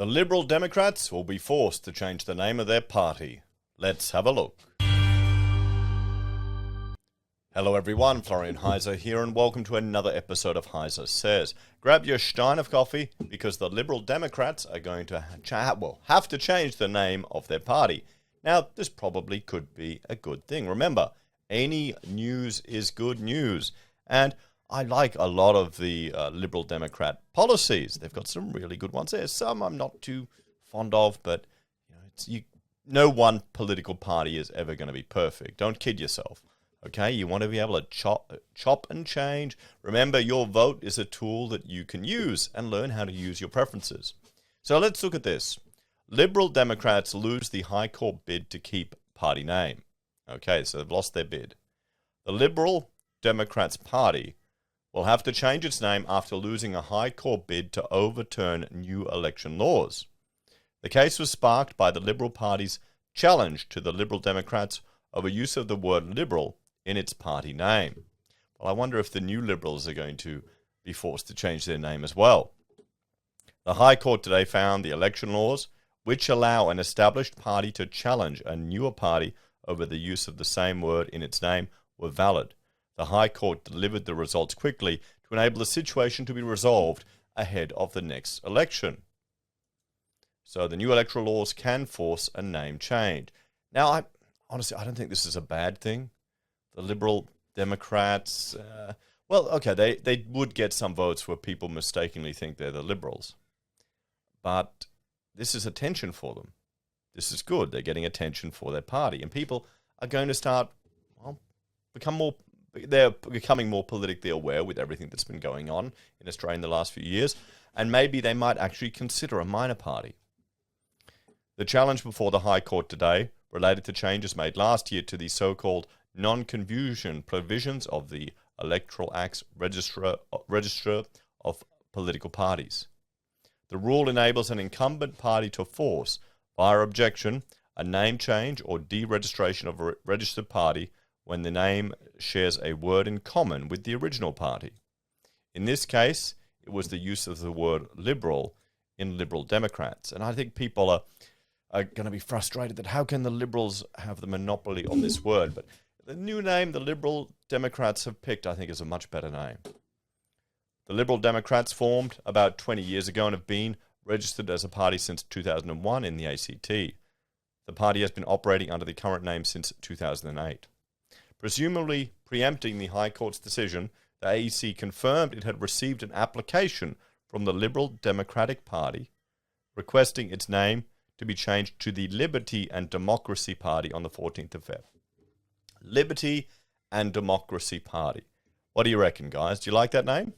The Liberal Democrats will be forced to change the name of their party. Let's have a look. Hello everyone, Florian.heise here, and welcome to another episode of HeiseSays. Grab your stein of coffee, because the Liberal Democrats are going to have to change the name of their party. Now, this probably could be a good thing. Remember, any news is good news. And I like a lot of the Liberal Democrat policies. They've got some really good ones there. Some I'm not too fond of, but no one political party is ever going to be perfect. Don't kid yourself. Okay, you want to be able to chop and change. Remember, your vote is a tool that you can use and learn how to use your preferences. So let's look at this. Liberal Democrats lose the High Court bid to keep party name. Okay, so they've lost their bid. The Liberal Democrats Party will have to change its name after losing a High Court bid to overturn new election laws. The case was sparked by the Liberal Party's challenge to the Liberal Democrats over use of the word Liberal in its party name. Well, I wonder if the new Liberals are going to be forced to change their name as well. The High Court today found the election laws, which allow an established party to challenge a newer party over the use of the same word in its name, were valid. The High Court delivered the results quickly to enable the situation to be resolved ahead of the next election. So the new electoral laws can force a name change. Now, honestly, I don't think this is a bad thing. The Liberal Democrats, they would get some votes where people mistakenly think they're the Liberals. But this is attention for them. This is good. They're getting attention for their party. And people are going to start, they're becoming more politically aware with everything that's been going on in Australia in the last few years. And maybe they might actually consider a minor party. The challenge before the High Court today related to changes made last year to the so-called non-confusion provisions of the Electoral Act's Register of Political Parties. The rule enables an incumbent party to force, via objection, a name change or deregistration of a registered party when the name shares a word in common with the original party. In this case, it was the use of the word Liberal in Liberal Democrats. And I think people are going to be frustrated that how can the Liberals have the monopoly on this word? But the new name the Liberal Democrats have picked, I think, is a much better name. The Liberal Democrats formed about 20 years ago and have been registered as a party since 2001 in the ACT. The party has been operating under the current name since 2008. Presumably preempting the High Court's decision, the AEC confirmed it had received an application from the Liberal Democratic Party requesting its name to be changed to the Liberty and Democracy Party on the 14th of Feb. Liberty and Democracy Party. What do you reckon, guys? Do you like that name?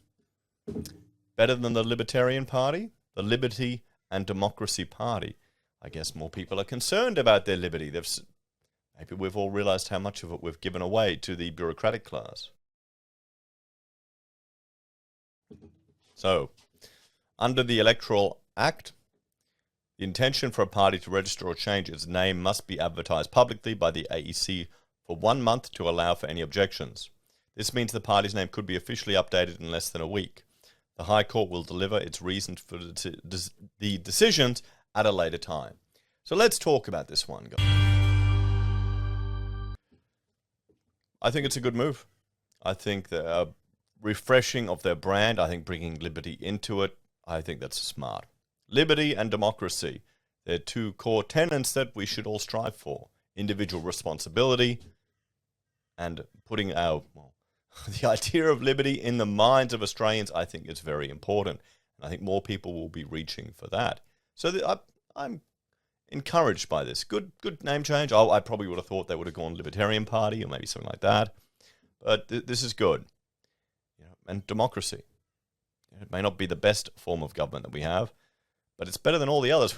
Better than the Libertarian Party? The Liberty and Democracy Party. I guess more people are concerned about their liberty. Maybe we've all realized how much of it we've given away to the bureaucratic class. So, under the Electoral Act, the intention for a party to register or change its name must be advertised publicly by the AEC for 1 month to allow for any objections. This means the party's name could be officially updated in less than a week. The High Court will deliver its reasons for the decisions at a later time. So let's talk about this one, guys. I think it's a good move. I think the refreshing of their brand, I think bringing liberty into it, I think that's smart. Liberty and democracy, they're two core tenets that we should all strive for. Individual responsibility and putting the idea of liberty in the minds of Australians, I think is very important. And I think more people will be reaching for that. So I'm encouraged by this. Good name change. I probably would have thought they would have gone Libertarian Party or maybe something like that. But this is good. And democracy. It may not be the best form of government that we have, but it's better than all the others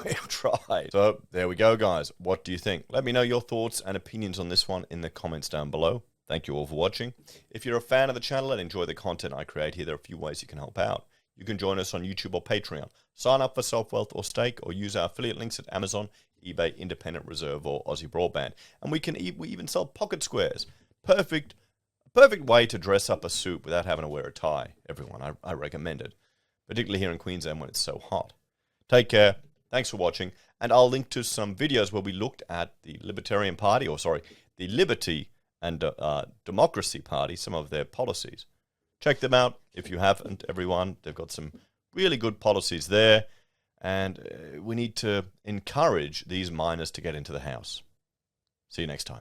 we've tried. So there we go, guys. What do you think? Let me know your thoughts and opinions on this one in the comments down below. Thank you all for watching. If you're a fan of the channel and enjoy the content I create here, there are a few ways you can help out. You can join us on YouTube or Patreon. Sign up for SelfWealth or Stake, or use our affiliate links at Amazon, eBay, Independent Reserve, or AussieBroadband. And we even sell pocket squares. Perfect way to dress up a suit without having to wear a tie. Everyone, I recommend it. Particularly here in Queensland when it's so hot. Take care. Thanks for watching. And I'll link to some videos where we looked at the Libertarian Party, the Liberty and Democracy Party, some of their policies. Check them out if you haven't, everyone. They've got some really good policies there. And we need to encourage these miners to get into the house. See you next time.